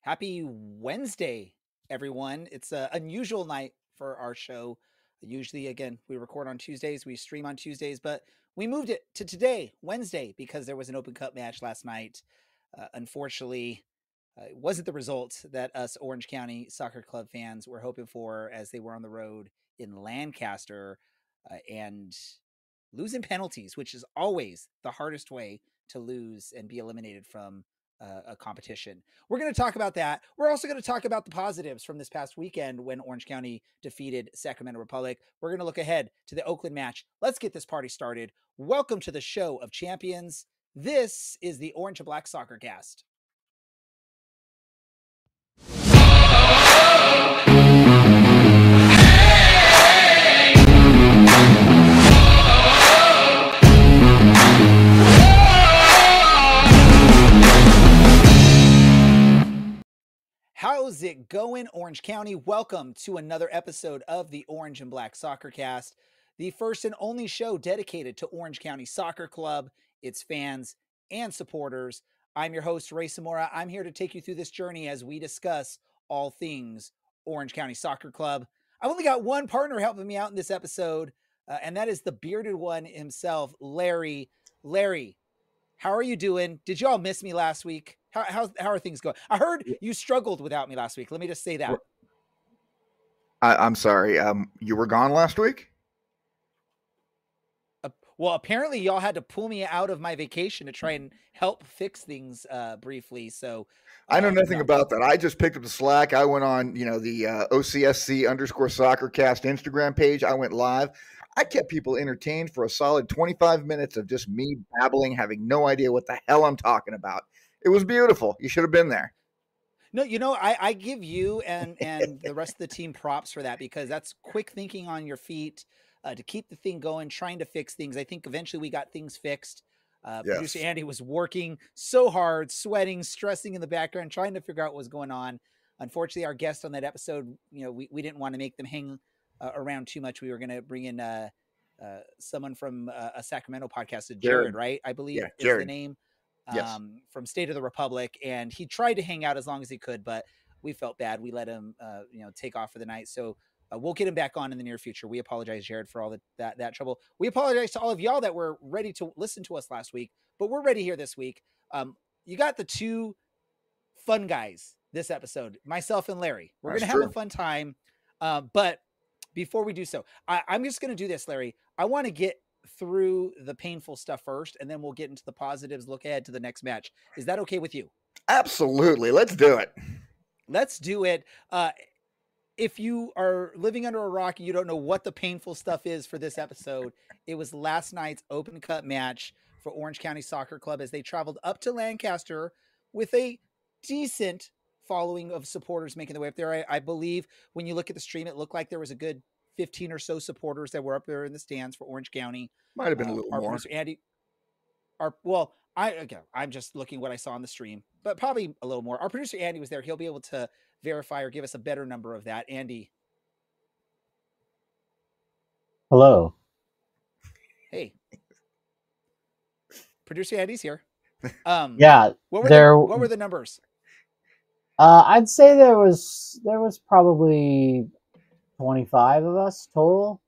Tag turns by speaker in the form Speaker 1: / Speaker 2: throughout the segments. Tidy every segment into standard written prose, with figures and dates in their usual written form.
Speaker 1: Happy Wednesday, everyone. It's an unusual night for our show. Usually, again, we record on Tuesdays, we stream on Tuesdays, but we moved it to today, Wednesday, because there was an Open Cup match last night. Unfortunately, it wasn't the result that us Orange County Soccer Club fans were hoping for as they were on the road in Lancaster and losing penalties, which is always the hardest way to lose and be eliminated from a competition. We're going to talk about that. We're also going to talk about the positives from this past weekend when Orange County defeated Sacramento Republic. We're going to look ahead to the Oakland match. Let's get this party started. Welcome to the Show of Champions. This is the Orange and Black Soccer Cast. How's it going, Orange County? Welcome to another episode of the Orange and Black Soccer Cast, the first and only show dedicated to Orange County Soccer Club, its fans, and supporters. I'm your host, Ray Samora. I'm here to take you through this journey as we discuss all things Orange County Soccer Club. I've only got one partner helping me out in this episode, and that is the bearded one himself, Larry. Larry, how are you doing? Did you all miss me last week? How are things going? I heard you struggled without me last week. Let me just say that.
Speaker 2: I'm sorry. You were gone last week?
Speaker 1: Well, apparently y'all had to pull me out of my vacation to try and help fix things briefly. So
Speaker 2: I know nothing about that. I just picked up the slack. I went on, the OCSC_soccercast Instagram page. I went live. I kept people entertained for a solid 25 minutes of just me babbling, having no idea what the hell I'm talking about. It was beautiful. You should have been there.
Speaker 1: No, I give you and the rest of the team props for that, because that's quick thinking on your feet to keep the thing going, trying to fix things. I think eventually we got things fixed. Yes. Producer Andy was working so hard, sweating, stressing in the background, trying to figure out what was going on. Unfortunately, our guest on that episode, we didn't want to make them hang around too much. We were going to bring in someone from a Sacramento podcast, Jared, right? I believe is the name.
Speaker 2: Yes.
Speaker 1: From State of the Republic, and he tried to hang out as long as he could, but we felt bad. We let him, take off for the night. So we'll get him back on in the near future. We apologize, Jared, for all that trouble. We apologize to all of y'all that were ready to listen to us last week, but we're ready here this week. You got the two fun guys this episode, myself and Larry. We're going to have a fun time. But before we do so, I'm just going to do this, Larry. I want to get through the painful stuff first, and then we'll get into the positives, look ahead to the next match. Is that okay with you?
Speaker 2: Absolutely. Let's do it.
Speaker 1: Let's do it. If you are living under a rock and you don't know what the painful stuff is for this episode, it was last night's Open Cup match for Orange County Soccer Club as they traveled up to Lancaster with a decent following of supporters making their way up there. I believe when you look at the stream, it looked like there was a good 15 or so supporters that were up there in the stands for Orange County.
Speaker 2: Might have been a little more.
Speaker 1: Producer Andy, I'm just looking what I saw on the stream, but probably a little more. Our producer Andy was there. He'll be able to verify or give us a better number of that. Andy.
Speaker 3: Hello.
Speaker 1: Hey. Producer Andy's here.
Speaker 3: Yeah.
Speaker 1: What were the numbers?
Speaker 3: I'd say there was probably 25 of us total.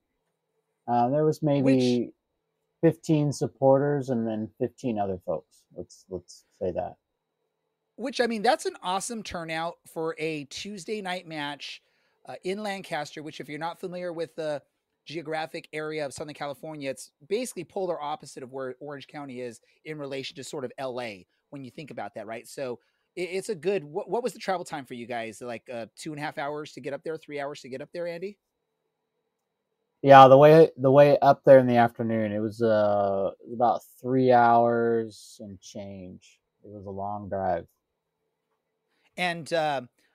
Speaker 3: There was maybe 15 supporters and then 15 other folks. Let's say that.
Speaker 1: Which, I mean, that's an awesome turnout for a Tuesday night match in Lancaster, which, if you're not familiar with the geographic area of Southern California, it's basically polar opposite of where Orange County is in relation to sort of LA when you think about that, right? So it's a good, what was the travel time for you guys? Like 2.5 hours to get up there, 3 hours to get up there, Andy?
Speaker 3: Yeah, the way up there in the afternoon, it was about 3 hours and change. It was a long drive.
Speaker 1: And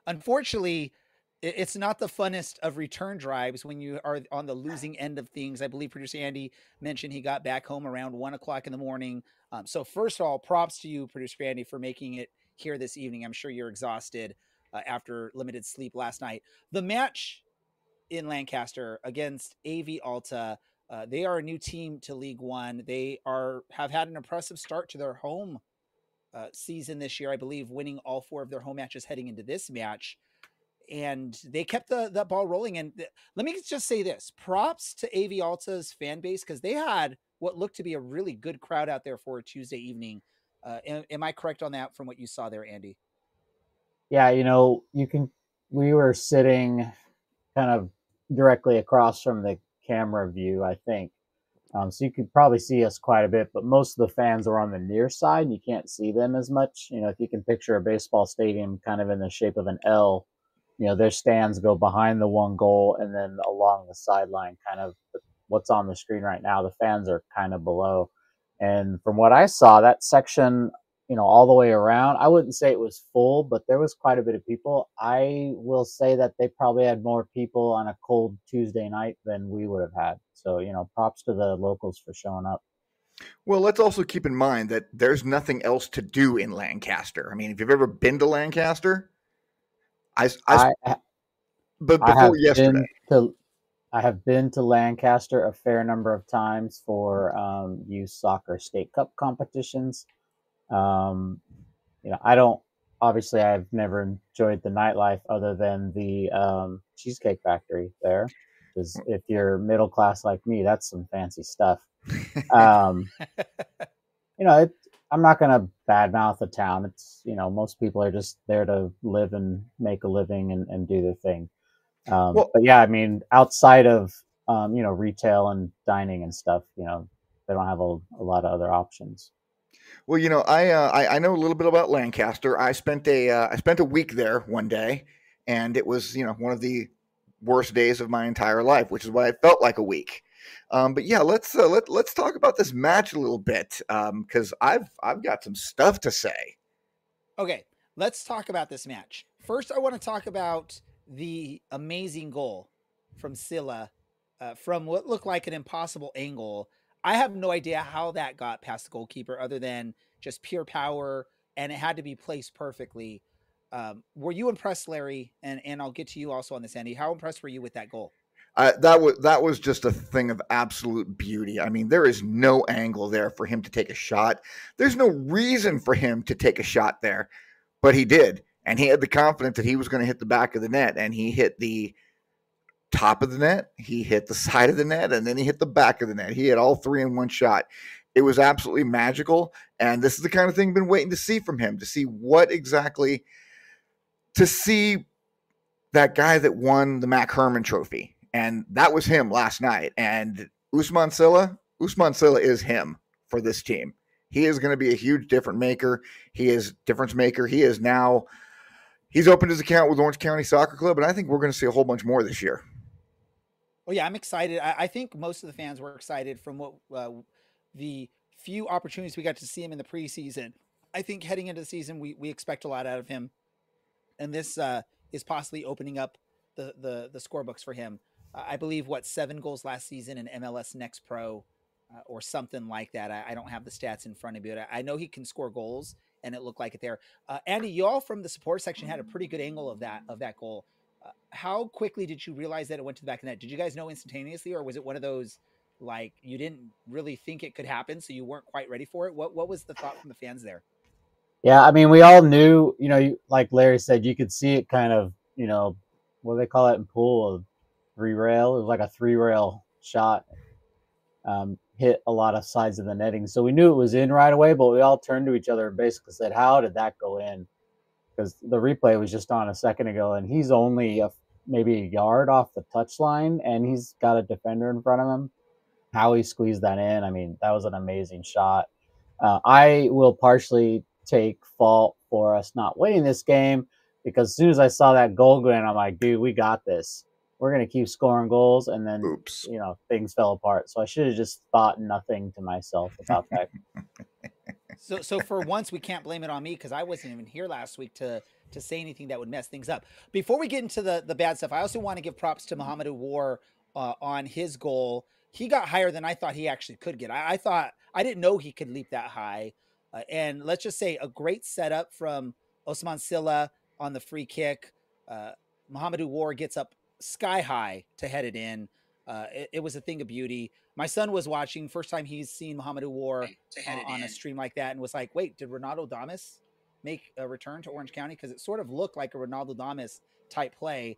Speaker 1: unfortunately, it's not the funnest of return drives when you are on the losing end of things. I believe producer Andy mentioned he got back home around 1 o'clock in the morning. So first of all, props to you, producer Andy, for making it here this evening. I'm sure you're exhausted after limited sleep last night. The match in Lancaster against AV Alta, they are a new team to League One. They have had an impressive start to their home season this year, I believe, winning all 4 of their home matches heading into this match. And they kept the ball rolling. And let me just say this: props to AV Alta's fan base, because they had what looked to be a really good crowd out there for a Tuesday evening. Am I correct on that from what you saw there, Andy?
Speaker 3: Yeah, we were sitting kind of directly across from the camera view, I think. So you could probably see us quite a bit, but most of the fans are on the near side and you can't see them as much. If you can picture a baseball stadium kind of in the shape of an L, their stands go behind the one goal and then along the sideline, kind of what's on the screen right now. The fans are kind of below. And from what I saw, that section, all the way around, I wouldn't say it was full, but there was quite a bit of people. I will say that they probably had more people on a cold Tuesday night than we would have had. So, props to the locals for showing up.
Speaker 2: Well, let's also keep in mind that there's nothing else to do in Lancaster. I mean, if you've ever been to Lancaster, but before yesterday.
Speaker 3: I have been to Lancaster a fair number of times for youth soccer state cup competitions. I've never enjoyed the nightlife other than the Cheesecake Factory there. Because if you're middle class like me, that's some fancy stuff. I'm not going to badmouth the town. It's, most people are just there to live and make a living and do their thing. But yeah, I mean, outside of, retail and dining and stuff, they don't have a lot of other options.
Speaker 2: Well, I know a little bit about Lancaster. I spent a week there one day, and it was, one of the worst days of my entire life, which is why it felt like a week. But yeah, let's talk about this match a little bit, because I've got some stuff to say.
Speaker 1: Okay, let's talk about this match. First, I want to talk about the amazing goal from Silla, from what looked like an impossible angle. I have no idea how that got past the goalkeeper, other than just pure power, and it had to be placed perfectly. Were you impressed, Larry? And I'll get to you also on this, Andy. How impressed were you with that goal?
Speaker 2: That was just a thing of absolute beauty. I mean, there is no angle there for him to take a shot. There's no reason for him to take a shot there, but he did. And he had the confidence that he was going to hit the back of the net, and he hit the top of the net, he hit the side of the net, and then he hit the back of the net. He had all 3 in one shot. It was absolutely magical, and this is the kind of thing I've been waiting to see from him, to see that guy that won the Mac Herman Trophy, and that was him last night. And Usman Silla is him for this team. He is going to be a huge difference maker. He's opened his account with Orange County Soccer Club, and I think we're going to see a whole bunch more this year.
Speaker 1: Oh yeah, I'm excited. I think most of the fans were excited from what the few opportunities we got to see him in the preseason. I think heading into the season, we expect a lot out of him, and this is possibly opening up the scorebooks for him. I believe 7 goals last season in MLS Next Pro, or something like that. I don't have the stats in front of me, but I know he can score goals, and it looked like it there. Andy, you all from the support section had a pretty good angle of that goal. How quickly did you realize that it went to the back of the net? Did you guys know instantaneously, or was it one of those, like, you didn't really think it could happen, so you weren't quite ready for it? What was the thought from the fans there?
Speaker 3: Yeah, I mean, we all knew, like Larry said, you could see it kind of, what do they call it in pool? A 3-rail. It was like a 3-rail shot. Hit a lot of sides of the netting. So we knew it was in right away, but we all turned to each other and basically said, how did that go in? Because the replay was just on a second ago, and he's only maybe a yard off the touchline, and he's got a defender in front of him. How he squeezed that in, I mean, that was an amazing shot. I will partially take fault for us not winning this game, because as soon as I saw that goal go in, I'm like, dude, we got this. We're going to keep scoring goals. And then,
Speaker 2: Oops.
Speaker 3: Things fell apart. So I should have just thought nothing to myself about that.
Speaker 1: So for once, we can't blame it on me, because I wasn't even here last week to say anything that would mess things up. Before we get into the bad stuff, I also want to give props to Mohamedou War on his goal. He got higher than I thought he actually could get. I didn't know he could leap that high. And let's just say a great setup from Osman Silla on the free kick. Mohamedou War gets up sky high to head it in. It was a thing of beauty. My son was watching, first time he's seen Muhammadu War on a stream like that, and was like, wait, did Ronaldo Damas make a return to Orange County? Because it sort of looked like a Ronaldo Damas type play.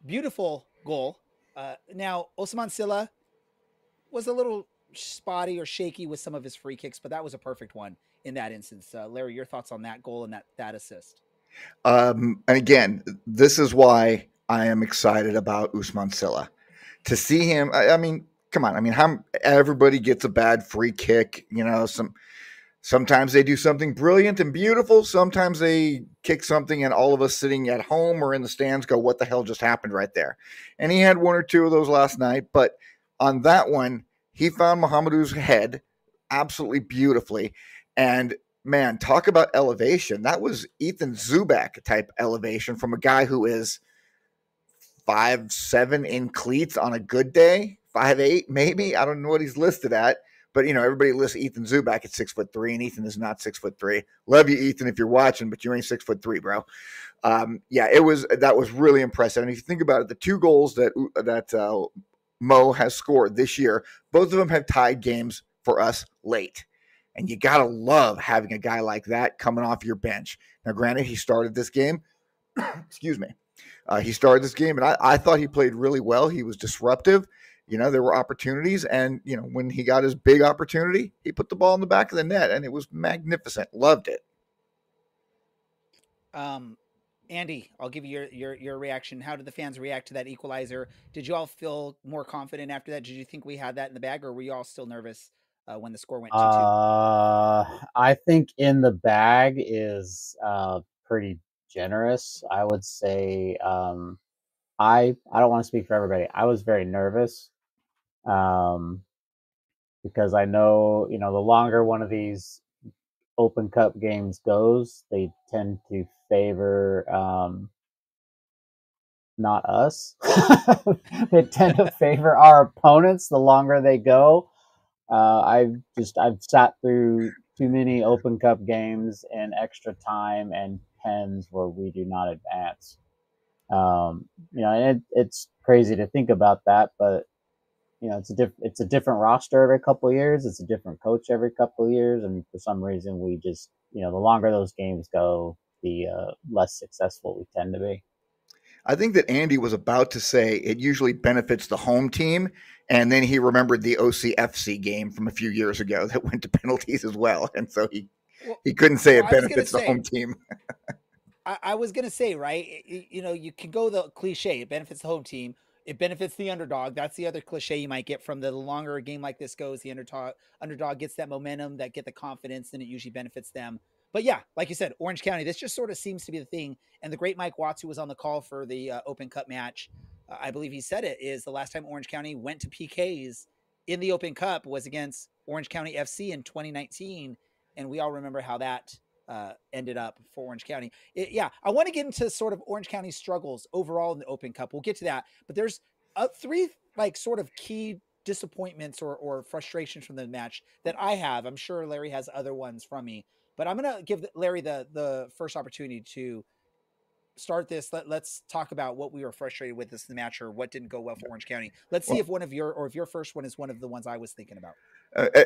Speaker 1: Beautiful goal. Now, Osman Silla was a little spotty or shaky with some of his free kicks, but that was a perfect one in that instance. Larry, your thoughts on that goal and that assist?
Speaker 2: And again, this is why I am excited about Usman Silla. To see him, I mean, come on. I mean, everybody gets a bad free kick. You know, sometimes they do something brilliant and beautiful. Sometimes they kick something and all of us sitting at home or in the stands go, what the hell just happened right there? And he had one or two of those last night. But on that one, he found Muhammadu's head absolutely beautifully. And man, talk about elevation. That was Ethan Zubak type elevation from a guy who is 5'7" in cleats on a good day, 5'8" maybe. I don't know what he's listed at, but you know, everybody lists Ethan Zubak at 6'3", and Ethan is not 6'3". Love you, Ethan, if you're watching, but you ain't 6'3", bro. Yeah, that was really impressive. And if you think about it, the two goals that Mo has scored this year, both of them have tied games for us late. And you got to love having a guy like that coming off your bench. Now, granted, he started this game. Excuse me. He started this game, and I thought he played really well. He was disruptive. You know, there were opportunities, and, you know, when he got his big opportunity, he put the ball in the back of the net, and it was magnificent. Loved it.
Speaker 1: Andy, I'll give you your reaction. How did the fans react to that equalizer? Did you all feel more confident after that? Did you think we had that in the bag, or were you all still nervous when the score went 2-2?
Speaker 3: I think in the bag is pretty generous. I would say I don't want to speak for everybody. I was very nervous because I know, you know, the longer one of these Open Cup games goes, they tend to favor not us. They tend to favor our opponents the longer they go. I've sat through too many Open Cup games in extra time and pens where we do not advance. You know, and it's crazy to think about that, but you know, it's a different roster every couple of years. It's a different coach every couple of years, and for some reason, we just, you know, the longer those games go, the less successful we tend to be.
Speaker 2: I think that Andy was about to say it usually benefits the home team, and then he remembered the OCFC game from a few years ago that went to penalties as well, and so he couldn't say it benefits the home team.
Speaker 1: I was going to say, right, you know, you can go the cliche, it benefits the home team, it benefits the underdog. That's the other cliche you might get from the longer a game like this goes. The underdog gets that momentum, that get the confidence, and it usually benefits them. But yeah, like you said, Orange County, this just sort of seems to be the thing. And the great Mike Watts, who was on the call for the Open Cup match, I believe he said it, is the last time Orange County went to PKs in the Open Cup was against Orange County FC in 2019. And we all remember how that ended up for Orange County. I want to get into sort of Orange County's struggles overall in the Open Cup. We'll get to that. But there's three like sort of key disappointments or frustrations from the match that I have. I'm sure Larry has other ones from me. But I'm going to give Larry the first opportunity to start this. Let's talk about what we were frustrated with this in the match, or what didn't go well for Orange County. Let's see if if your first one is one of the ones I was thinking about.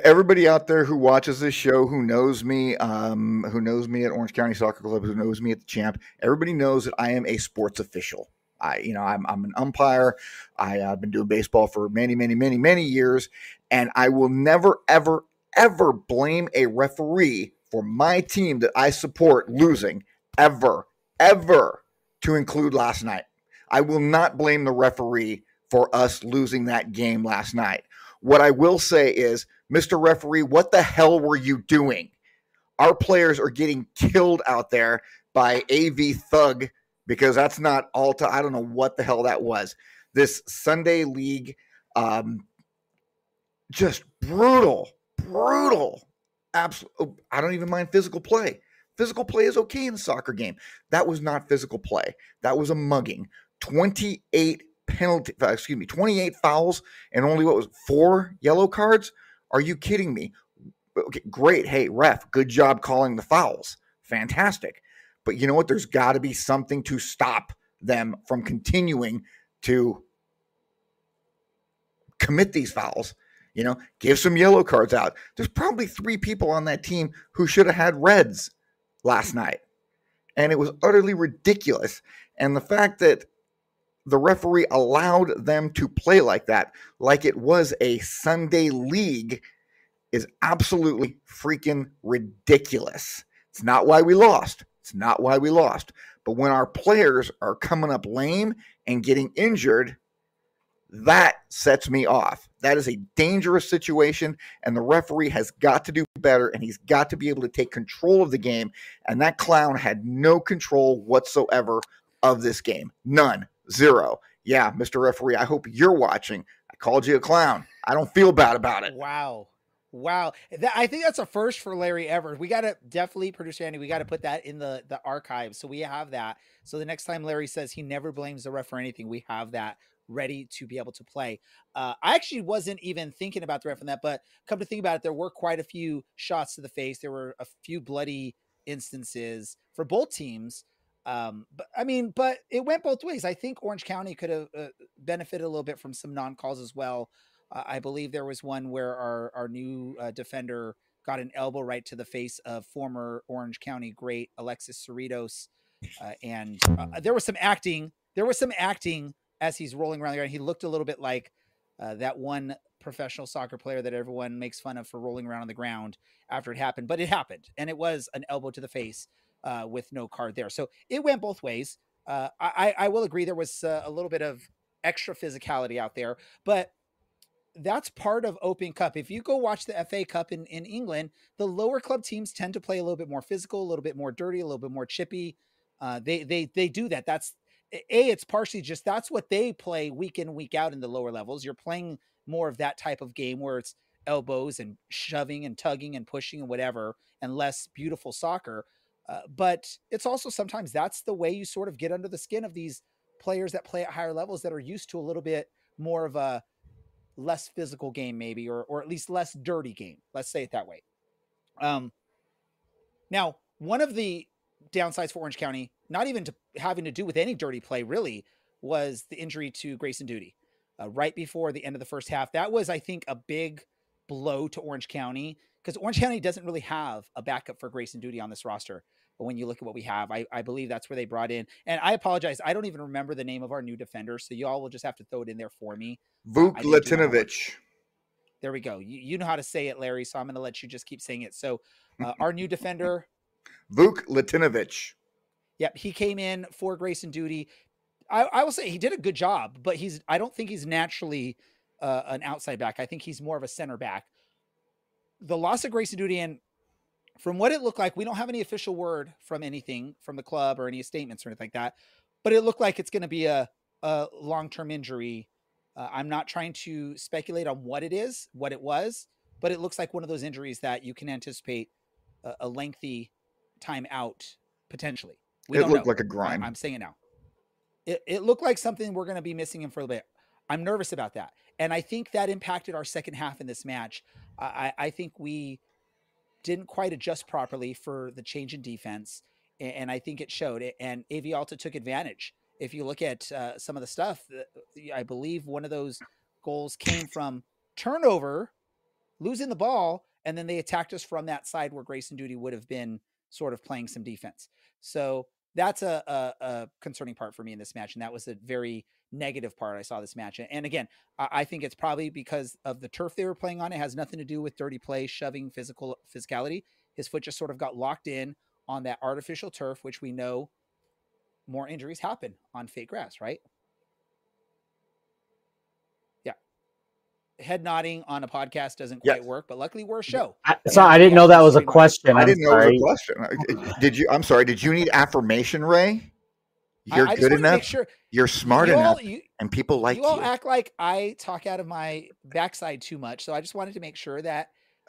Speaker 2: Everybody out there who watches this show, who knows me at Orange County Soccer Club, who knows me at the Champ, everybody knows that I am a sports official. I'm an umpire. I've been doing baseball for many, many, many, many years, and I will never, ever, ever blame a referee for my team that I support losing, ever, to include last night. I will not blame the referee for us losing that game last night. What I will say is, Mr. Referee, what the hell were you doing? Our players are getting killed out there by AV Thug, because that's not Alta. I don't know what the hell that was. This Sunday League, just brutal. Absolutely. I don't even mind physical play. Physical play is okay in a soccer game. That was not physical play. That was a mugging. 28 fouls and only 4 yellow cards? Are you kidding me? Okay, great. Hey, ref, good job calling the fouls. Fantastic. But you know what? There's got to be something to stop them from continuing to commit these fouls. Give some yellow cards out. There's probably 3 people on that team who should have had reds last night. And it was utterly ridiculous. And the fact that the referee allowed them to play like that, like it was a Sunday league, is absolutely freaking ridiculous. It's not why we lost. But when our players are coming up lame and getting injured, that sets me off. That is a dangerous situation, and the referee has got to do better, and he's got to be able to take control of the game, and that clown had no control whatsoever of this game. None. Zero. Yeah, Mr. Referee, I hope you're watching. I called you a clown. I don't feel bad about it.
Speaker 1: Wow. I think that's a first for Larry ever. We got to definitely, producer Andy, we got to put that in the archives. So we have that. So the next time Larry says he never blames the ref for anything, we have that ready to be able to play. I actually wasn't even thinking about the ref in that, but come to think about it, there were quite a few shots to the face. There were a few bloody instances for both teams. But it went both ways. I think Orange County could have benefited a little bit from some non-calls as well. I believe there was one where our new defender got an elbow right to the face of former Orange County great Alexis Cerritos. And there was some acting. As he's rolling around the ground. He looked a little bit like that one professional soccer player that everyone makes fun of for rolling around on the ground after it happened. But it happened, and it was an elbow to the face with no card there. So it went both ways. I will agree there was a little bit of extra physicality out there, but that's part of Open Cup. If you go watch the FA Cup in England, the lower club teams tend to play a little bit more physical, a little bit more dirty, a little bit more chippy. They do that. It's partially just that's what they play week in, week out in the lower levels. You're playing more of that type of game where it's elbows and shoving and tugging and pushing and whatever, and less beautiful soccer. But it's also sometimes that's the way you sort of get under the skin of these players that play at higher levels that are used to a little bit more of a less physical game, maybe, or at least less dirty game. Let's say it that way. Now, one of the downsides for Orange County, not even having to do with any dirty play, really, was the injury to Grayson Duty right before the end of the first half. That was, I think, a big blow to Orange County because Orange County doesn't really have a backup for Grayson Duty on this roster. But when you look at what we have, I believe that's where they brought in. And I apologize, I don't even remember the name of our new defender, so y'all will just have to throw it in there for me.
Speaker 2: Vuk Latinovich.
Speaker 1: There we go. You know how to say it, Larry, so I'm going to let you just keep saying it. So our new defender,
Speaker 2: Vuk Latinovich.
Speaker 1: Yep, he came in for Grayson Duty. I will say he did a good job, but I don't think he's naturally an outside back. I think he's more of a center back. The loss of Grayson Duty, and from what it looked like, we don't have any official word from anything from the club or any statements or anything like that, but it looked like it's going to be a long-term injury. I'm not trying to speculate on what it was, but it looks like one of those injuries that you can anticipate a lengthy time out potentially.
Speaker 2: It looked like a grind.
Speaker 1: I'm saying it now. It looked like something we're going to be missing him for a bit. I'm nervous about that. And I think that impacted our second half in this match. I think we didn't quite adjust properly for the change in defense. And I think it showed. And AV Alta took advantage. If you look at some of the stuff, I believe one of those goals came from turnover, losing the ball, and then they attacked us from that side where Grayson Duty would have been sort of playing some defense. So that's a concerning part for me in this match. And that was a very negative part I saw this match. And again, I think it's probably because of the turf they were playing on. It has nothing to do with dirty play, shoving, physicality. His foot just sort of got locked in on that artificial turf, which we know more injuries happen on fake grass, right? Yeah. Head nodding on a podcast doesn't quite work, but luckily we're a show.
Speaker 3: I didn't know that was a question.
Speaker 2: I didn't know it was a question. I'm sorry. Did you need affirmation, Ray? You're good enough. Sure. You're smart enough. And people like you.
Speaker 1: You all act like I talk out of my backside too much. So I just wanted to make sure that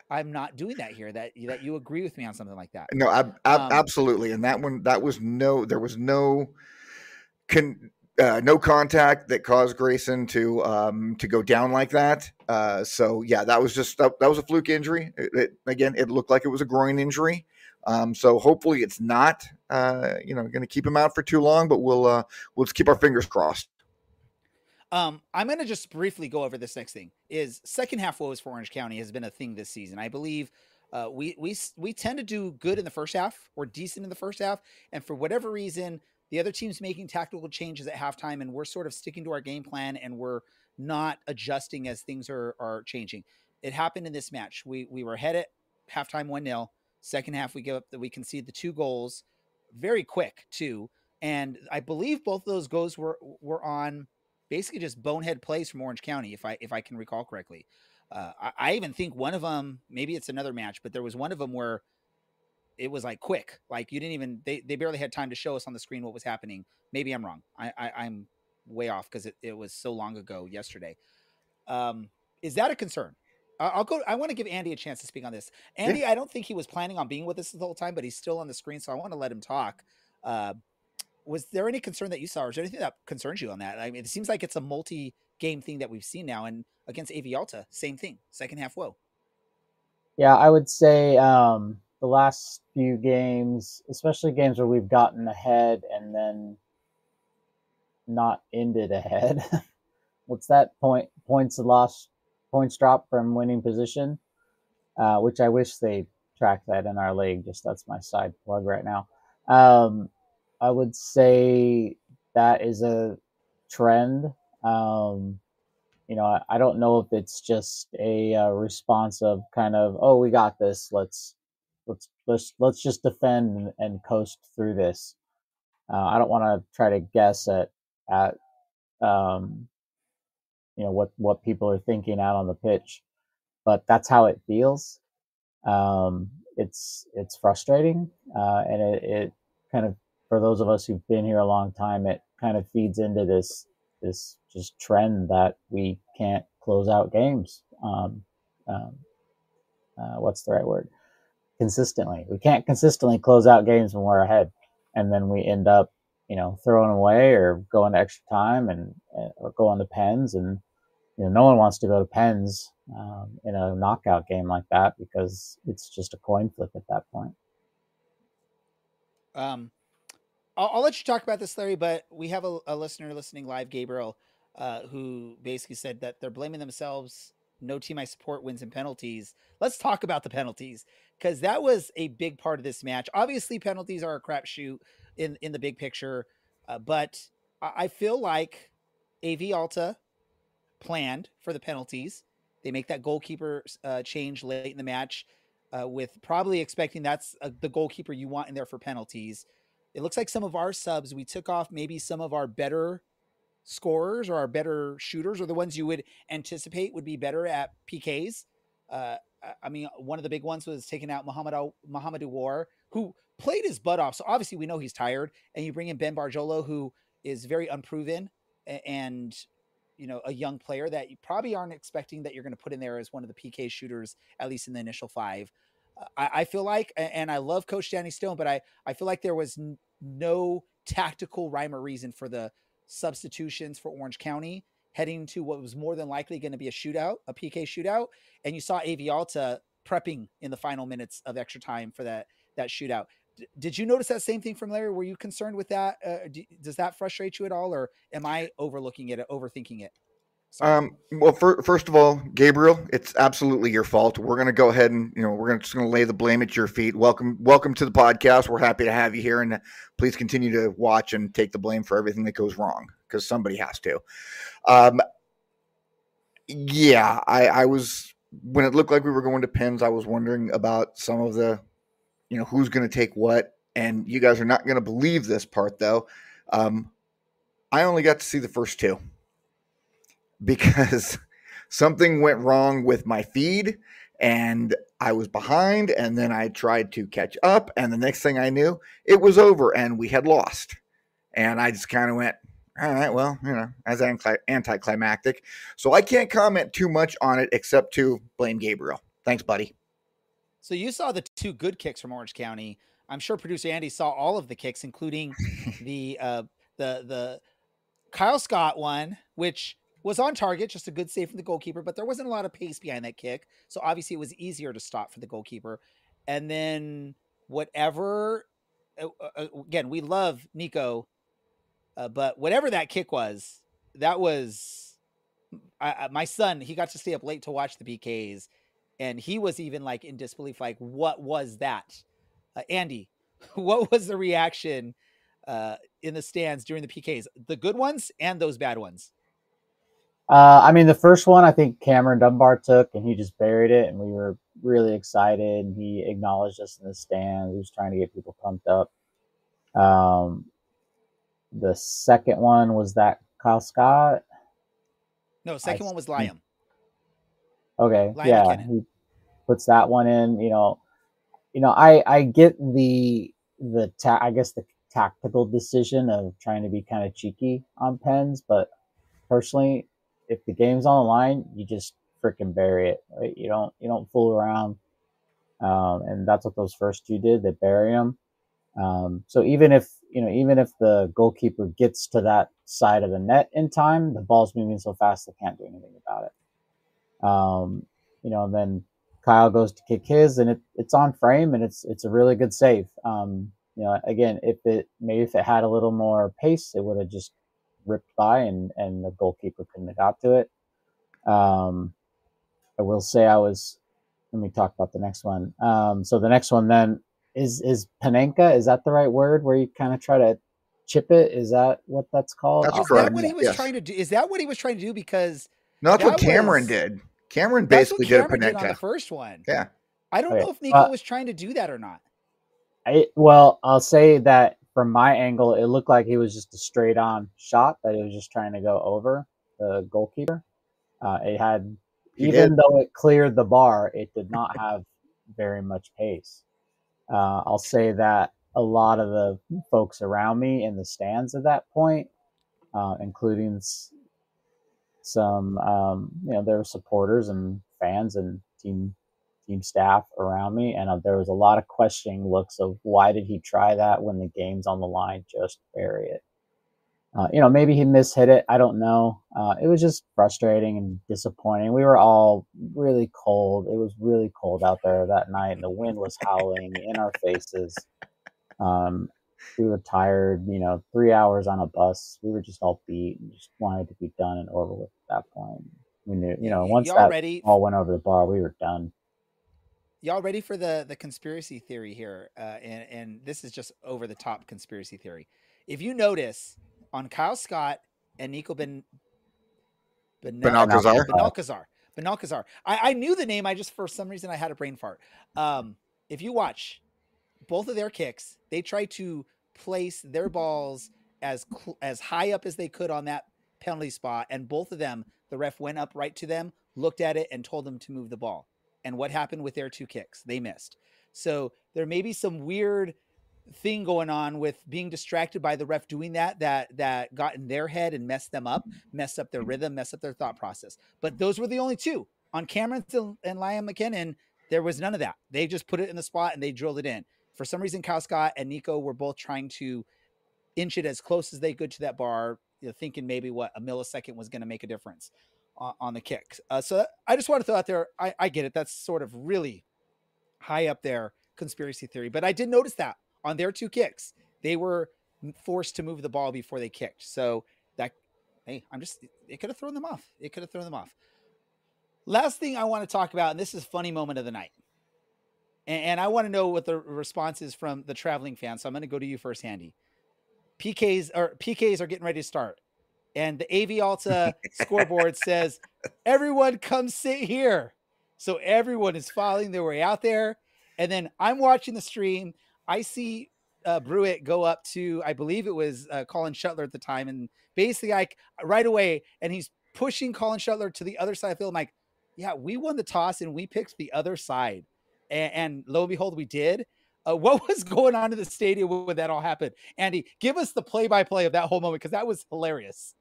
Speaker 1: I'm not doing that here, that you agree with me on something like that.
Speaker 2: No, absolutely. And that one, there was no contact that caused Grayson to go down like that. So yeah, that was just, that was a fluke injury. It looked like it was a groin injury. So hopefully it's not, going to keep him out for too long, but we'll just keep our fingers crossed.
Speaker 1: I'm going to just briefly go over this next thing. Is second half woes for Orange County has been a thing this season. I believe we tend to do good in the first half or decent in the first half, and for whatever reason, the other team's making tactical changes at halftime, and we're sort of sticking to our game plan, and we're not adjusting as things are changing. It happened in this match. We were ahead at halftime 1-0. Second half, we give up. We concede the 2 goals very quick too, and I believe both of those goals were on basically just bonehead plays from Orange County, if I can recall correctly. I even think one of them, maybe it's another match, but there was one of them where it was like quick, like you didn't even they barely had time to show us on the screen what was happening. Maybe I'm wrong. I'm way off because it was so long ago yesterday. Is that a concern? I'll go. I want to give Andy a chance to speak on this. Andy,
Speaker 2: Yeah.
Speaker 1: I don't think he was planning on being with us the whole time, but he's still on the screen, so I want to let him talk. Was there any concern that you saw, or is there anything that concerns you on that? I mean, it seems like it's a multi-game thing that we've seen now, and against AV Alta, same thing, second half woe.
Speaker 3: Yeah, I would say the last few games, especially games where we've gotten ahead and then not ended ahead. What's that points lost, points drop from winning position, which I wish they tracked that in our league. Just that's my side plug right now. I would say that is a trend. I don't know if it's just a response of kind of, oh, we got this. Let's just defend and coast through this. I don't want to try to guess at um, what people are thinking out on the pitch, but that's how it feels. It's frustrating, and it kind of, for those of us who've been here a long time, it kind of feeds into this just trend that we can't close out games. Um, what's the right word? Consistently, we can't consistently close out games when we're ahead, and then we end up, throwing away or going to extra time or going to pens, and no one wants to go to pens in a knockout game like that because it's just a coin flip at that point.
Speaker 1: I'll let you talk about this, Larry, but we have a listener listening live, Gabriel, who basically said that they're blaming themselves. No team I support wins in penalties. Let's talk about the penalties, because that was a big part of this match. Obviously, penalties are a crapshoot in the big picture, but I feel like AV Alta planned for the penalties. They make that goalkeeper change late in the match, with probably expecting that's the goalkeeper you want in there for penalties. It looks like some of our subs, we took off maybe some of our better scorers or our better shooters, or the ones you would anticipate would be better at PKs. I mean, one of the big ones was taking out Muhammadu War, who played his butt off. So obviously we know he's tired, and you bring in Ben Barjolo, who is very unproven and a young player that you probably aren't expecting that you're going to put in there as one of the PK shooters, at least in the initial 5. I feel like, and I love Coach Danny Stone, but I feel like there was no tactical rhyme or reason for the substitutions for Orange County heading to what was more than likely going to be a shootout, a PK shootout. And you saw AV Alta prepping in the final minutes of extra time for that shootout. Did you notice that same thing from Larry? Were you concerned with that? Does that frustrate you at all, or am I overlooking it, overthinking it?
Speaker 2: Well, first of all, Gabriel, it's absolutely your fault. We're going to go ahead and, we're just going to lay the blame at your feet. Welcome to the podcast. We're happy to have you here, and please continue to watch and take the blame for everything that goes wrong, because somebody has to. Yeah, I was, when it looked like we were going to pins, I was wondering about some of the, who's going to take what, and you guys are not going to believe this part though. I only got to see the first 2. Because something went wrong with my feed and I was behind, and then I tried to catch up, and the next thing I knew, it was over and we had lost. And I just kind of went, all right, well, as anticlimactic. So I can't comment too much on it except to blame Gabriel. Thanks, buddy.
Speaker 1: So you saw the 2 good kicks from Orange County. I'm sure producer Andy saw all of the kicks, including the Kyle Scott one, which was on target, just a good save from the goalkeeper, but there wasn't a lot of pace behind that kick. So obviously it was easier to stop for the goalkeeper. And then whatever, again, we love Nico, but whatever that kick was, that was my son. He got to stay up late to watch the PKs, and he was even like in disbelief. Like, what was that, Andy? What was the reaction in the stands during the PKs? The good ones and those bad ones.
Speaker 3: I mean, the first one I think Cameron Dunbar took, and he just buried it, and we were really excited. And he acknowledged us in the stands. He was trying to get people pumped up. The second one was that Kyle Scott.
Speaker 1: No, second one was Liam.
Speaker 3: Okay,
Speaker 1: Liam
Speaker 3: yeah,
Speaker 1: McKinnon.
Speaker 3: he puts that one in. I get I guess the tactical decision of trying to be kind of cheeky on pens, but personally, if the game's on the line, you just freaking bury it. Right? You don't fool around, and that's what those first two did. They bury them. So even if the goalkeeper gets to that side of the net in time, the ball's moving so fast they can't do anything about it. And then Kyle goes to kick his, and it's on frame, and it's a really good save. Again, if it had a little more pace, it would have just ripped by, and the goalkeeper couldn't have got to it. I will say let me talk about the next one. So the next one then is Panenka. Is that the right word where you kind of try to chip it? Is that what that's called?
Speaker 2: That's
Speaker 1: Is
Speaker 2: correct.
Speaker 1: that what he was trying to do? Is that what he was trying to do? Because
Speaker 2: no, that's what Cameron did. Cameron basically did a Panenka
Speaker 1: on the first one.
Speaker 2: Yeah.
Speaker 1: I don't know if Nico was trying to do that or not.
Speaker 3: I'll say that from my angle, it looked like he was just a straight on shot that he was just trying to go over the goalkeeper. Though it cleared the bar, it did not have very much pace. I'll say that a lot of the folks around me in the stands at that point, including some, there were supporters and fans and team staff around me, and there was a lot of questioning looks of why did he try that when the game's on the line? Just bury it. Maybe he mishit it. I don't know. It was just frustrating and disappointing. We were all really cold. It was really cold out there that night, and the wind was howling in our faces. We were tired. 3 hours on a bus. We were just all beat and just wanted to be done and over with at that point. We knew, once that all went over the bar, we were done.
Speaker 1: Y'all ready for the conspiracy theory here? And this is just over the top conspiracy theory. If you notice on Kyle Scott and Nico Benalcazar. I knew the name. I just, for some reason, I had a brain fart. If you watch both of their kicks, they tried to place their balls as high up as they could on that penalty spot. And both of them, the ref went up right to them, looked at it, and told them to move the ball. And what happened with their two kicks? They missed. So there may be some weird thing going on with being distracted by the ref doing that got in their head and messed them up, messed up their rhythm, messed up their thought process. But those were the only two. On Cameron and Liam McKinnon, there was none of that. They just put it in the spot and they drilled it in. For some reason, Kyle Scott and Nico were both trying to inch it as close as they could to that bar, thinking maybe a millisecond was going to make a difference on the kick. So I just want to throw out there, I get it. That's sort of really high up there conspiracy theory. But I did notice that on their two kicks, they were forced to move the ball before they kicked. So it could have thrown them off. Last thing I want to talk about, and this is funny moment of the night. And I want to know what the response is from the traveling fans. So I'm going to go to you first, Andy. PKs are getting ready to start. And the AV Alta scoreboard says, everyone come sit here. So everyone is following their way out there. And then I'm watching the stream. I see Brewitt go up to, I believe it was Colin Shuttler at the time. And basically right away, and he's pushing Colin Shuttler to the other side of the field. I'm like, yeah, we won the toss and we picked the other side. And lo and behold, we did. What was going on in the stadium when that all happened? Andy, give us the play-by-play of that whole moment, because that was hilarious.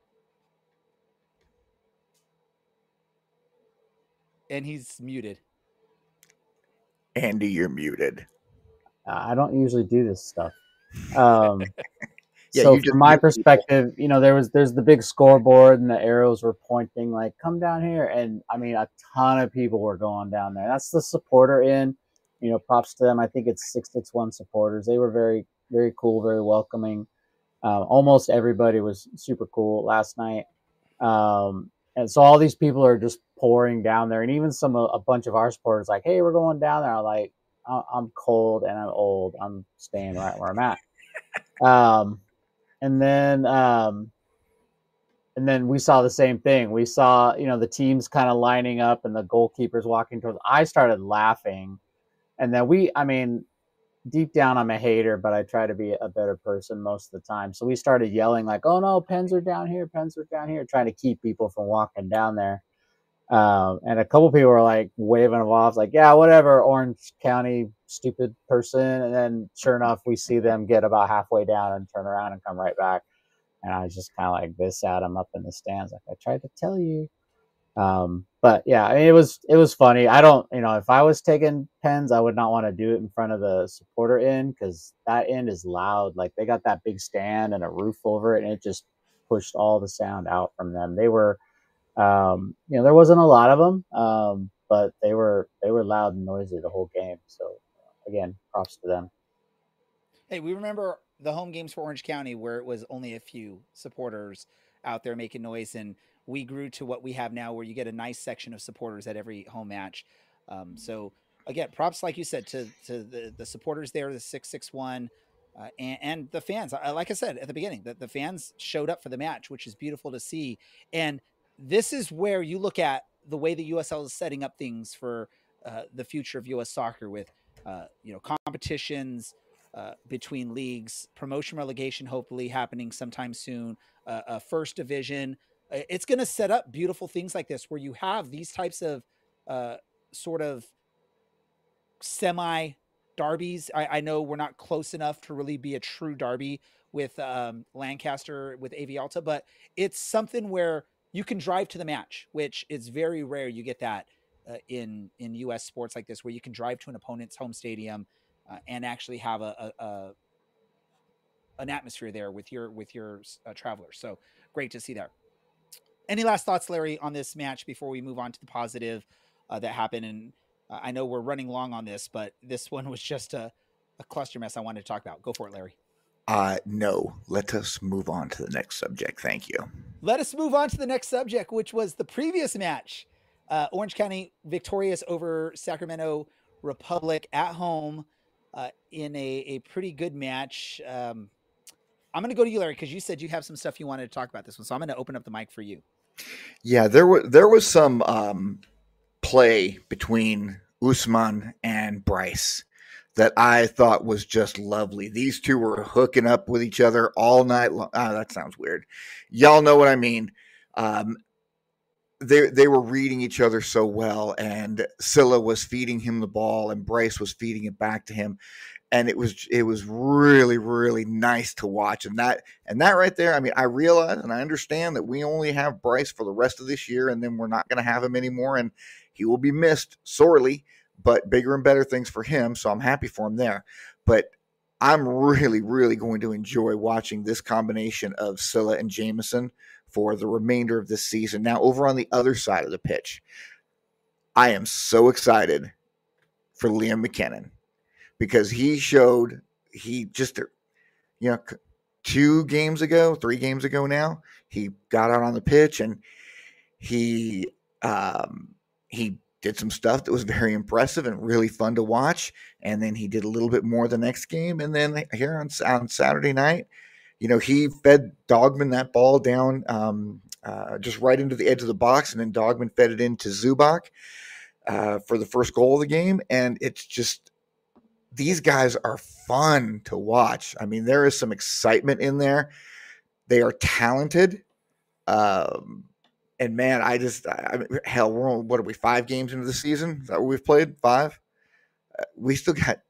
Speaker 1: And he's muted.
Speaker 2: Andy, you're muted.
Speaker 3: I don't usually do this stuff. So from my perspective, there's the big scoreboard and the arrows were pointing like, come down here. And I mean, a ton of people were going down there. That's the supporter in, props to them. I think it's 661 supporters. They were very, very cool, very welcoming. Almost everybody was super cool last night. And so all these people are just pouring down there, and even a bunch of our supporters like, hey, we're going down there. I'm like, I'm cold and I'm old. I'm staying right where I'm at. And then we saw the same thing. We saw, the teams kind of lining up and the goalkeepers walking towards. I started laughing, and then deep down I'm a hater, but I try to be a better person most of the time. So we started yelling like, "Oh no, pens are down here, trying to keep people from walking down there. And a couple people were like waving them off, like, "Yeah, whatever, Orange County, stupid person." And then sure enough, we see them get about halfway down and turn around and come right back. And I was just kind of like this at them up in the stands, like, I tried to tell you. But yeah, I mean, it was funny. I don't, if I was taking pens, I would not want to do it in front of the supporter end, because that end is loud. Like, they got that big stand and a roof over it, and it just pushed all the sound out from them. They were, there wasn't a lot of them, but they were loud and noisy the whole game. So again, props to them.
Speaker 1: Hey, we remember the home games for Orange County where it was only a few supporters out there making noise, and we grew to what we have now, where you get a nice section of supporters at every home match. So again, props, like you said, to the supporters there, the 661, and the fans. Like I said at the beginning, the fans showed up for the match, which is beautiful to see. And this is where you look at the way the USL is setting up things for the future of U.S. soccer with competitions between leagues, promotion relegation hopefully happening sometime soon, first division. It's going to set up beautiful things like this, where you have these types of sort of semi derbies. I know we're not close enough to really be a true derby with Lancaster with AV Alta, but it's something where you can drive to the match, which is very rare. You get that in U.S. sports like this, where you can drive to an opponent's home stadium and actually have an atmosphere there with your travelers. So great to see there. Any last thoughts, Larry, on this match before we move on to the positive that happened? And I know we're running long on this, but this one was just a cluster mess I wanted to talk about. Go for it, Larry.
Speaker 2: No, let us move on to the next subject. Thank you.
Speaker 1: Let us move on to the next subject, which was the previous match. Orange County victorious over Sacramento Republic at home in a pretty good match. I'm going to go to you, Larry, because you said you have some stuff you wanted to talk about this one. So I'm going to open up the mic for you.
Speaker 2: Yeah, there was some play between Usman and Bryce that I thought was just lovely. These two were hooking up with each other all night long. That sounds weird. Y'all know what I mean. They were reading each other so well, and Scylla was feeding him the ball, and Bryce was feeding it back to him, and it was really, really nice to watch. And that right there, I mean, I realize and I understand that we only have Bryce for the rest of this year, and then we're not going to have him anymore, and he will be missed sorely, but bigger and better things for him. So I'm happy for him there. But I'm really, really going to enjoy watching this combination of Scylla and Jameson for the remainder of this season. Now, over on the other side of the pitch, I am so excited for Liam McKinnon, because he showed, 3 games ago now, he got out on the pitch and he did some stuff that was very impressive and really fun to watch. And then he did a little bit more the next game. And then here on Saturday night, he fed Dogman that ball down just right into the edge of the box, and then Dogman fed it into Zubac for the first goal of the game. And it's just, these guys are fun to watch. I mean, there is some excitement in there. They are talented. And man, hell, we're only, what are we, 5 games into the season? Is that what we've played? 5? We still got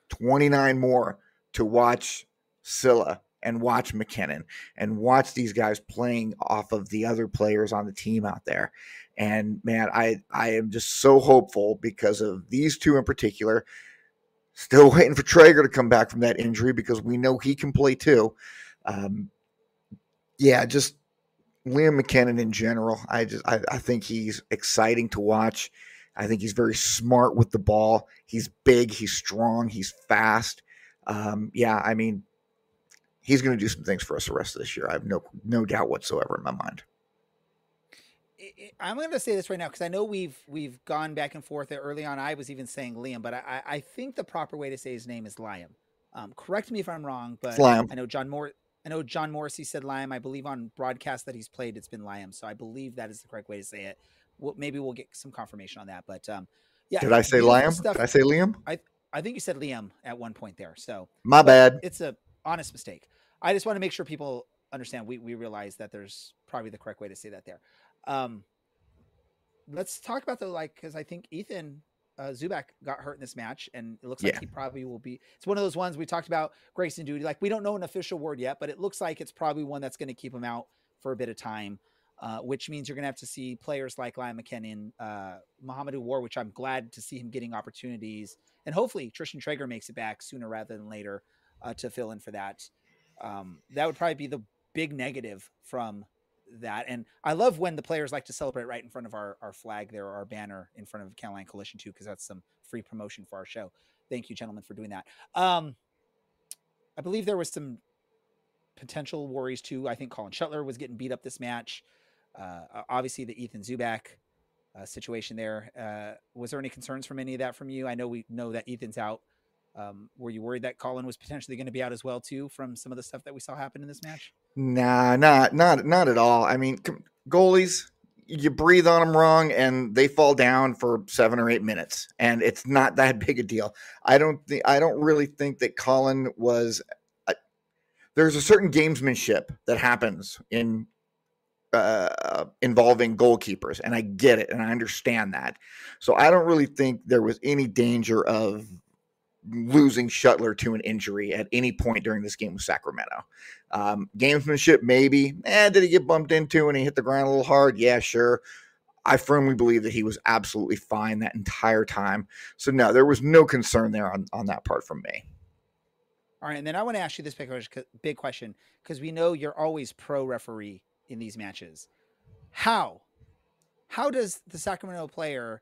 Speaker 2: 29 more to watch Scylla and watch McKinnon and watch these guys playing off of the other players on the team out there. And man, I am just so hopeful because of these two in particular. Still waiting for Traeger to come back from that injury, because we know he can play too. Just Liam McKinnon in general. I think he's exciting to watch. I think he's very smart with the ball. He's big, he's strong, he's fast. I mean, he's going to do some things for us the rest of this year. I have no doubt whatsoever in my mind.
Speaker 1: I'm going to say this right now because I know we've gone back and forth early on. I was even saying Liam, but I think the proper way to say his name is Liam. Correct me if I'm wrong, but I know John Morrissey said Liam. I believe on broadcast that he's played, it's been Liam. So I believe that is the correct way to say it. Maybe we'll get some confirmation on that. But yeah,
Speaker 2: did I say Liam? Did I say Liam?
Speaker 1: I think you said Liam at one point there. So
Speaker 2: my bad.
Speaker 1: It's a honest mistake. I just want to make sure people understand. We realize that there's probably the correct way to say that there. Let's talk about because I think Ethan Zubak got hurt in this match, and it looks like he probably will be. It's one of those ones we talked about, Grayson Duty. Like, we don't know an official word yet, but it looks like it's probably one that's going to keep him out for a bit of time, which means you're going to have to see players like Liam McKinnon, Muhammadu War, which I'm glad to see him getting opportunities, and hopefully Tristan Traeger makes it back sooner rather than later to fill in for that. That would probably be the big negative from that. And I love when the players like to celebrate right in front of our flag there, or our banner in front of Caroline Coalition too, because that's some free promotion for our show. Thank you, gentlemen, for doing that. I believe there was some potential worries too. I think Colin Shuttler was getting beat up this match. Obviously the Ethan Zubak situation there. Was there any concerns from any of that from you? I know we know that Ethan's out. Were you worried that Colin was potentially going to be out as well too from some of the stuff that we saw happen in this match?
Speaker 2: Nah, not at all. I mean, goalies, you breathe on them wrong and they fall down for 7 or 8 minutes, and it's not that big a deal. I don't really think that Colin was. There's a certain gamesmanship that happens in involving goalkeepers, and I get it and I understand that. So I don't really think there was any danger of losing Shuttler to an injury at any point during this game with Sacramento. Gamesmanship, maybe. Did he get bumped into and he hit the ground a little hard? Yeah, sure. I firmly believe that he was absolutely fine that entire time. So no, there was no concern there on that part from me.
Speaker 1: All right, and then I want to ask you this big question, because we know you're always pro referee in these matches. How does the Sacramento player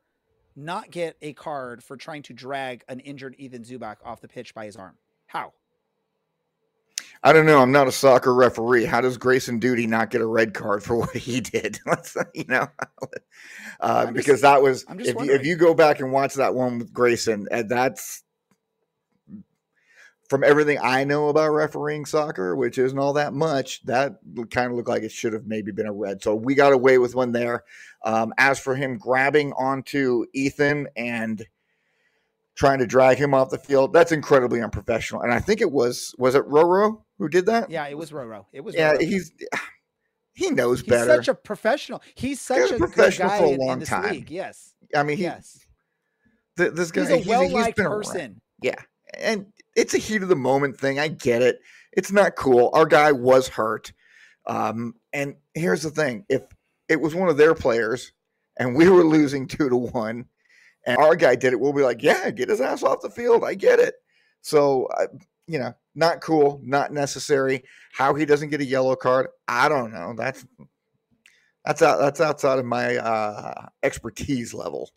Speaker 1: not get a card for trying to drag an injured Ethan Zubak off the pitch by his arm? How?
Speaker 2: I don't know. I'm not a soccer referee. How does Grayson Duty not get a red card for what he did? Because that was, if you go back and watch that one with Grayson, that's, from everything I know about refereeing soccer, which isn't all that much, that kind of looked like it should have maybe been a red. So we got away with one there. As for him grabbing onto Ethan and trying to drag him off the field, that's incredibly unprofessional. And I think it was it Roro who did that?
Speaker 1: Yeah, it was Roro.
Speaker 2: He knows
Speaker 1: he's
Speaker 2: better.
Speaker 1: He's such a professional. He's such a professional guy for a long time. League. Yes.
Speaker 2: I mean, this guy,
Speaker 1: he's a well-liked person.
Speaker 2: Around. Yeah. And it's a heat of the moment thing. I get it. It's not cool. Our guy was hurt. And here's the thing. If it was one of their players and we were losing 2-1 and our guy did it, we'll be like, yeah, get his ass off the field. I get it. So, not cool, not necessary. How he doesn't get a yellow card, I don't know. That's outside of my expertise level.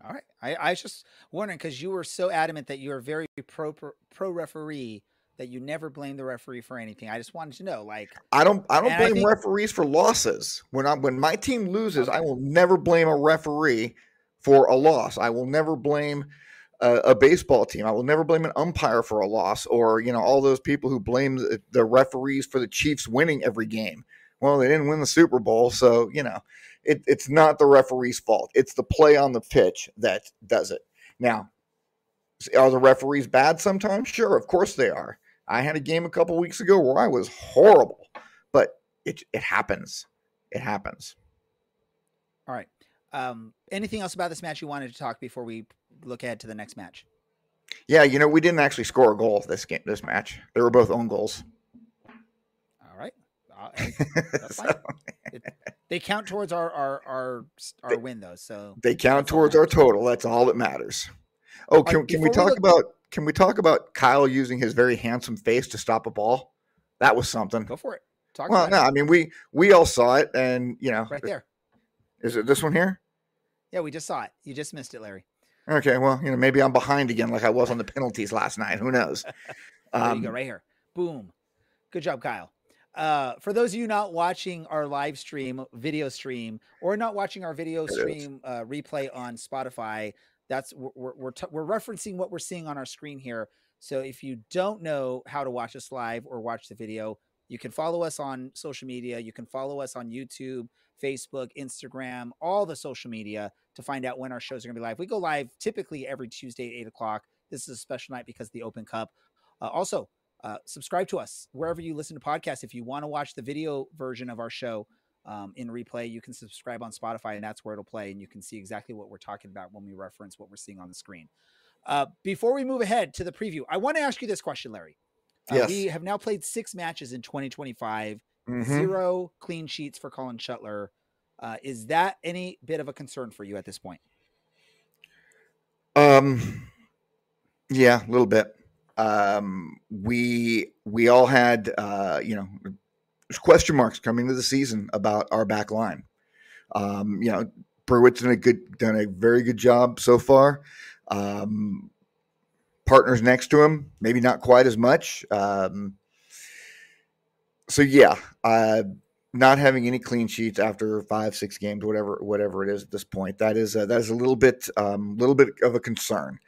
Speaker 1: All right. I was just wondering, because you were so adamant that you're very pro referee that you never blame the referee for anything. I just wanted to know,
Speaker 2: I don't blame referees for losses. When my team loses, I will never blame a referee for a loss. I will never blame a baseball team. I will never blame an umpire for a loss, or all those people who blame the referees for the Chiefs winning every game. Well, they didn't win the Super Bowl, so it's not the referee's fault. It's the play on the pitch that does it. Now, are the referees bad sometimes? Sure, of course they are. I had a game a couple weeks ago where I was horrible, but it happens. It happens.
Speaker 1: All right. Anything else about this match you wanted to talk before we look ahead to the next match?
Speaker 2: Yeah, we didn't actually score a goal this match. They were both own goals.
Speaker 1: All right. That's fine. They count towards our win, though. So
Speaker 2: they count towards our total. That's all that matters. Oh, can we talk about Kyle using his very handsome face to stop a ball? That was something.
Speaker 1: Go for it.
Speaker 2: I mean, we all saw it, and
Speaker 1: right there.
Speaker 2: Is it this one here?
Speaker 1: Yeah, we just saw it. You just missed it, Larry.
Speaker 2: Okay, well, maybe I'm behind again, like I was on the penalties last night. Who knows?
Speaker 1: There you go, right here. Boom. Good job, Kyle. for those of you not watching our live stream, video stream, or not watching our video stream replay on Spotify, that's we're referencing what we're seeing on our screen here. So if you don't know how to watch us live or watch the video, you can follow us on social media. You can follow us on YouTube, Facebook, Instagram, all the social media to find out when our shows are going to be live. We go live typically every Tuesday at 8 o'clock. This is a special night because of the Open Cup. Also, subscribe to us wherever you listen to podcasts. If you want to watch the video version of our show in replay, you can subscribe on Spotify, and that's where it'll play, and you can see exactly what we're talking about when we reference what we're seeing on the screen. Before we move ahead to the preview, I want to ask you this question, Larry.
Speaker 2: Yes.
Speaker 1: We have now played 6 matches in 2025, 0 clean sheets for Colin Shuttler. Is that any bit of a concern for you at this point?
Speaker 2: Yeah, a little bit. We all had, there's question marks coming into the season about our back line. Pruitt's done a very good job so far. Partners next to him, maybe not quite as much. Not having any clean sheets after 5-6 games, whatever it is at this point, that is a little bit of a concern.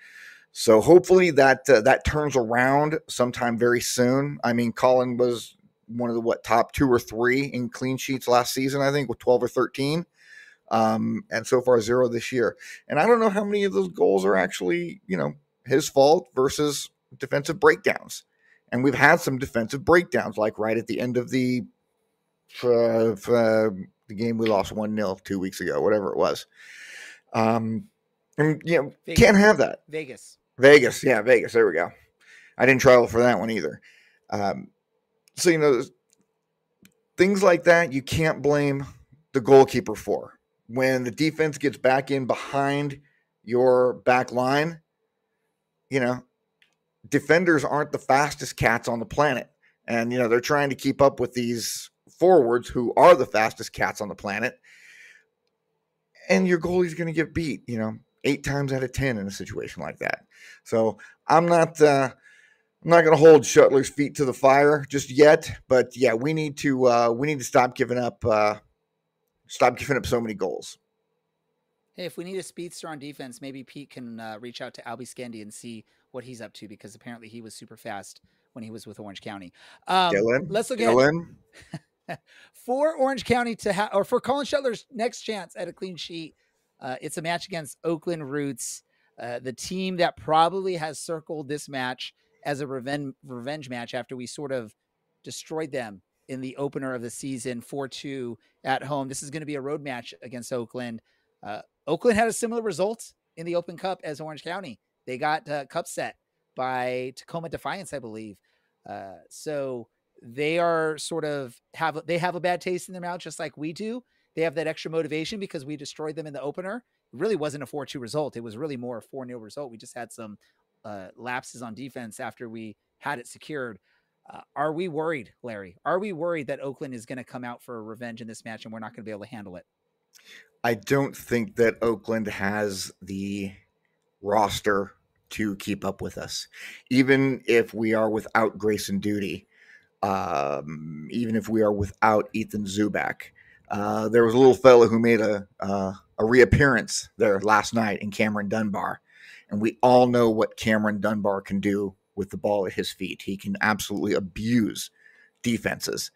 Speaker 2: So hopefully that turns around sometime very soon. I mean, Colin was one of the top 2 or 3 in clean sheets last season, I think, with 12 or 13. And so far 0 this year. And I don't know how many of those goals are actually, his fault versus defensive breakdowns. And we've had some defensive breakdowns, like right at the end of the game we lost 1-0 2 weeks ago, whatever it was. Can't have that.
Speaker 1: Vegas.
Speaker 2: Yeah, Vegas. There we go. I didn't travel for that one either. Things like that you can't blame the goalkeeper for. When the defense gets back in behind your back line, defenders aren't the fastest cats on the planet. And, they're trying to keep up with these forwards who are the fastest cats on the planet. And your goalie's going to get beat, 8 times out of 10 in a situation like that. So I'm not going to hold Shuttler's feet to the fire just yet. But yeah, we need to stop giving up so many goals.
Speaker 1: Hey, if we need a speedster on defense, maybe Pete can reach out to Albie Scandy and see what he's up to, because apparently he was super fast when he was with Orange County. Let's look at for Orange County or for Colin Shuttler's next chance at a clean sheet. It's a match against Oakland Roots, the team that probably has circled this match as a revenge match after we sort of destroyed them in the opener of the season, 4-2 at home. This is going to be a road match against Oakland. Oakland had a similar result in the Open Cup as Orange County. They got cup set by Tacoma Defiance, I believe. So they are have a bad taste in their mouth, just like we do. They have that extra motivation because we destroyed them in the opener. It really wasn't a 4-2 result. It was really more a 4-0 result. We just had some lapses on defense after we had it secured. Are we worried, Larry? Are we worried that Oakland is going to come out for revenge in this match and we're not going to be able to handle it?
Speaker 2: I don't think that Oakland has the roster to keep up with us, even if we are without Grayson Duty, even if we are without Ethan Zubak. There was a little fellow who made a reappearance there last night in Cameron Dunbar, and we all know what Cameron Dunbar can do with the ball at his feet. He can absolutely abuse defenses,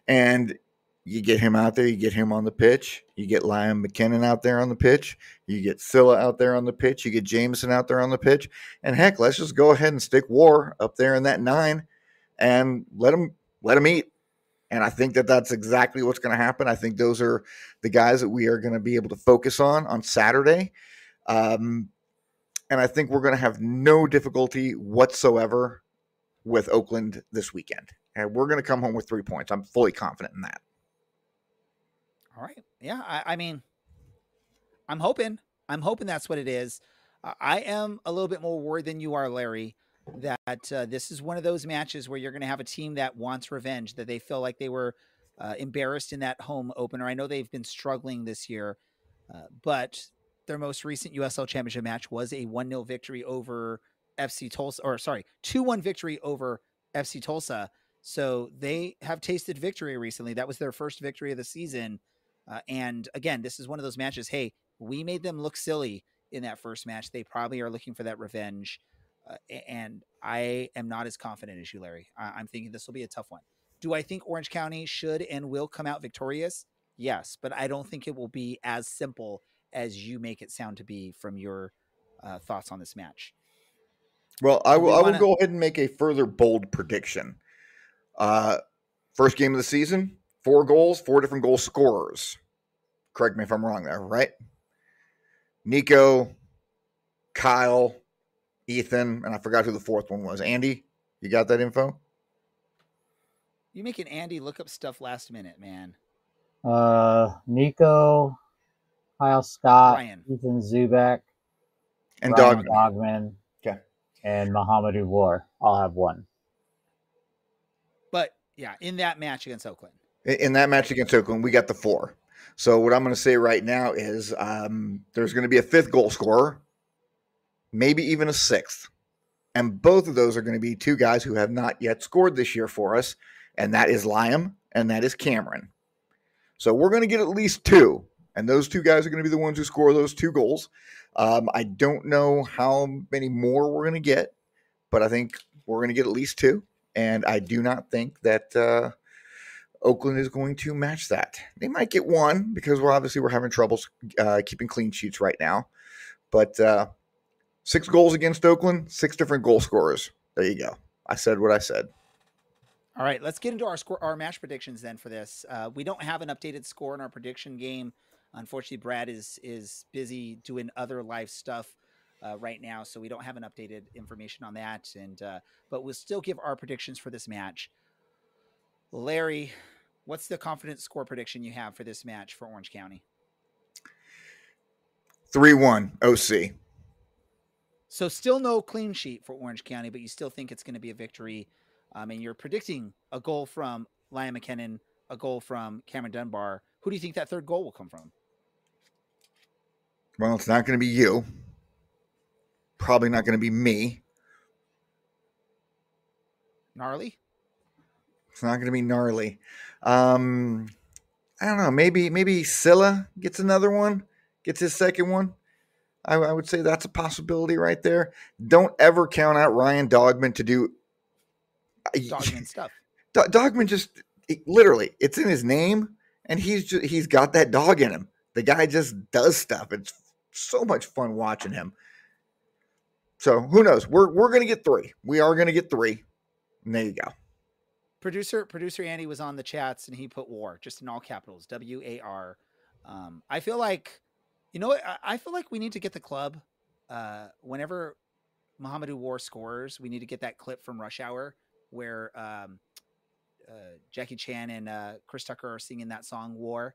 Speaker 2: and you get him out there, you get him on the pitch, you get Liam McKinnon out there on the pitch, you get Scylla out there on the pitch, you get Jameson out there on the pitch, and heck, let's just go ahead and stick War up there in that 9 and let him eat. And I think that that's exactly what's going to happen. I think those are the guys that we are going to be able to focus on Saturday. And I think we're going to have no difficulty whatsoever with Oakland this weekend. And we're going to come home with 3 points. I'm fully confident in that.
Speaker 1: All right. Yeah. I mean, I'm hoping that's what it is. I am a little bit more worried than you are, Larry, that this is one of those matches where you're going to have a team that wants revenge, that they feel like they were embarrassed in that home opener. I know they've been struggling this year, but their most recent USL Championship match was a 1-0 victory over FC Tulsa, 2-1 victory over FC Tulsa. So they have tasted victory recently. That was their first victory of the season. And again, this is one of those matches. Hey, we made them look silly in that first match. They probably are looking for that revenge. And I am not as confident as you, Larry. I'm thinking this will be a tough one. Do I think Orange County should and will come out victorious? Yes, but I don't think it will be as simple as you make it sound to be from your thoughts on this match.
Speaker 2: Well, I will go ahead and make a further bold prediction. First game of the season, 4 goals, 4 different goal scorers. Correct me if I'm wrong there, right? Nico, Kyle, Ethan, and I forgot who the fourth one was. Andy, you got that info?
Speaker 1: You making Andy look up stuff last minute, man.
Speaker 3: Nico, Kyle Scott,
Speaker 1: Ryan.
Speaker 3: Ethan Zubak,
Speaker 2: and
Speaker 3: Dogman.
Speaker 2: Okay.
Speaker 3: And Mohamedou War. I'll have 1.
Speaker 1: But yeah, in that match against Oakland.
Speaker 2: In that match against Oakland, we got the 4. So what I'm going to say right now is there's going to be a 5th goal scorer, maybe even a 6th. And both of those are going to be 2 guys who have not yet scored this year for us, and that is Liam and that is Cameron. So we're going to get at least 2, and those 2 guys are going to be the ones who score those 2 goals. I don't know how many more we're going to get, but I think we're going to get at least 2, and I do not think that Oakland is going to match that. They might get 1 because we're having troubles keeping clean sheets right now. But 6 goals against Oakland, 6 different goal scorers. There you go. I said what I said.
Speaker 1: All right, let's get into our match predictions then for this. We don't have an updated score in our prediction game. Unfortunately, Brad is busy doing other live stuff right now, so we don't have an updated information on that. But we'll still give our predictions for this match. Larry, what's the confident score prediction you have for this match for Orange County?
Speaker 2: 3-1 OC.
Speaker 1: So still no clean sheet for Orange County, but you still think it's going to be a victory. And you're predicting a goal from Liam McKinnon, a goal from Cameron Dunbar. Who do you think that 3rd goal will come from?
Speaker 2: Well, it's not going to be you. Probably not going to be me.
Speaker 1: Gnarly?
Speaker 2: It's not going to be Gnarly. I don't know. Maybe Scylla gets another one, gets his 2nd one. I would say that's a possibility right there. Don't ever count out Ryan Dogman to do
Speaker 1: Dogman stuff.
Speaker 2: Dogman literally, it's in his name, and he's got that dog in him. The guy just does stuff. It's so much fun watching him. So who knows? We're going to get 3. We are going to get 3. And there you go.
Speaker 1: Producer Andy was on the chats and he put WAR just in all capitals, WAR. I feel like, I feel like we need to get the club. Whenever Mohamedou War scores, we need to get that clip from Rush Hour where Jackie Chan and Chris Tucker are singing that song War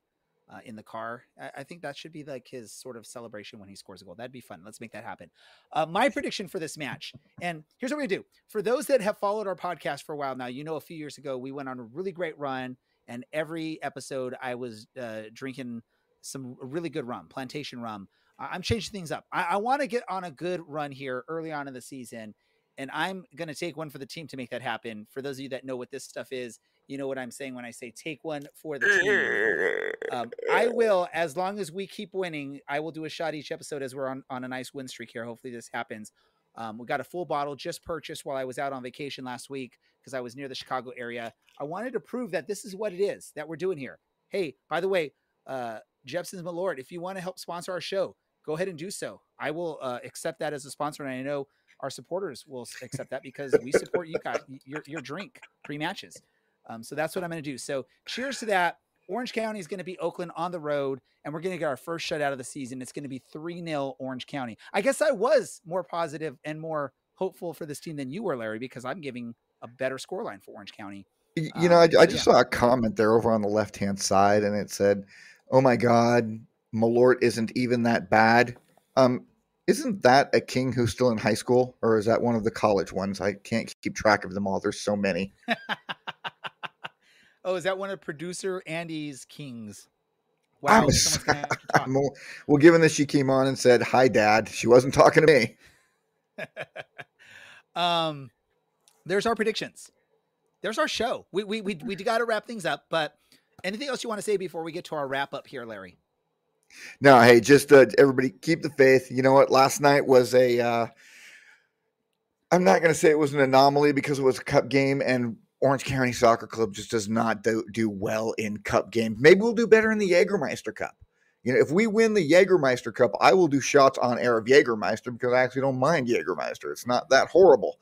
Speaker 1: in the car. I think that should be like his sort of celebration when he scores a goal. That'd be fun. Let's make that happen. My prediction for this match, and here's what we do. For those that have followed our podcast for a while now, a few years ago, we went on a really great run, and every episode I was drinking some really good rum, plantation rum. I'm changing things up. I want to get on a good run here early on in the season, and I'm going to take one for the team to make that happen. For those of you that know what this stuff is, you know what I'm saying when I say take one for the team. I will, as long as we keep winning, I will do a shot each episode as we're on a nice win streak here. Hopefully this happens. We got a full bottle just purchased while I was out on vacation last week because I was near the Chicago area. I wanted to prove that this is what it is that we're doing here. Hey, by the way, Jepson's Malort, if you want to help sponsor our show, go ahead and do so. I will accept that as a sponsor, and I know our supporters will accept that because we support you guys, your drink pre-matches. So that's what I'm going to do. So cheers to that. Orange County is going to be Oakland on the road, and we're going to get our first shutout of the season. It's going to be 3-0 Orange County. I guess I was more positive and more hopeful for this team than you were, Larry, because I'm giving a better scoreline for Orange County.
Speaker 2: I just saw a comment there over on the left-hand side, and it said, "Oh my God, Malort isn't even that bad." Isn't that a king who's still in high school, or is that one of the college ones? I can't keep track of them all. There's so many.
Speaker 1: Oh, is that one of producer Andy's kings? Wow.
Speaker 2: Well, given that she came on and said, "Hi, Dad," she wasn't talking to me.
Speaker 1: There's our predictions. there's our show. We got to wrap things up, but anything else you want to say before we get to our wrap up here, Larry?
Speaker 2: No, hey, just everybody keep the faith. You know what? Last night was I'm not going to say it was an anomaly because it was a cup game, and Orange County Soccer Club just does not do well in cup games. Maybe we'll do better in the Jägermeister Cup. You know, if we win the Jägermeister Cup, I will do shots on air of Jägermeister because I actually don't mind Jägermeister. It's not that horrible.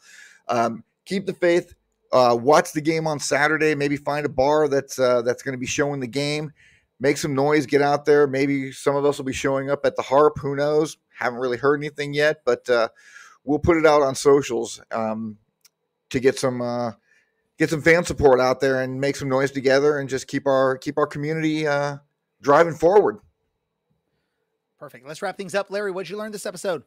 Speaker 2: Keep the faith. Watch the game on Saturday. Maybe find a bar that's going to be showing the game. Make some noise. Get out there. Maybe some of us will be showing up at the Harp. Who knows? Haven't really heard anything yet, but we'll put it out on socials to get some fan support out there and make some noise together and just keep our community driving forward.
Speaker 1: Perfect. Let's wrap things up. Larry, what'd you learn this episode?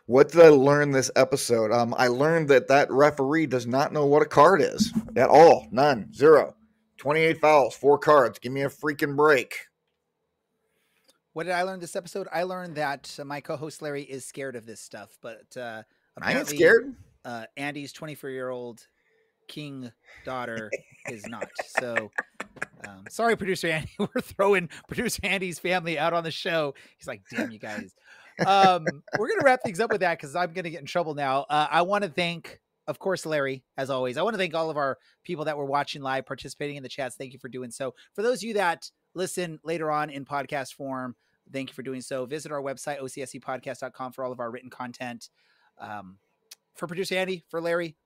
Speaker 2: What did I learn this episode? I learned that referee does not know what a card is at all. None. 0. 28 fouls, 4 cards. Give me a freaking break.
Speaker 1: What did I learn this episode? I learned that my co-host Larry is scared of this stuff, but
Speaker 2: I ain't scared.
Speaker 1: Andy's 24-year-old king daughter is not. So sorry, producer Andy. We're throwing producer Andy's family out on the show. He's like, damn you guys. We're going to wrap things up with that because I'm going to get in trouble now. I want to thank, of course, Larry, as always. I want to thank all of our people that were watching live, participating in the chats. Thank you for doing so. For those of you that listen later on in podcast form, thank you for doing so. Visit our website, ocscpodcast.com, for all of our written content. For producer Andy, for Larry,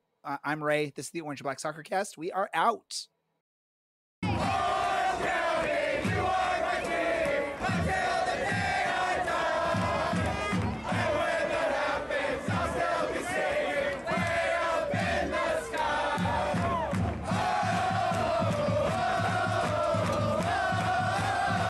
Speaker 1: I'm Ray. This is the Orange and Black Soccer Cast. We are out.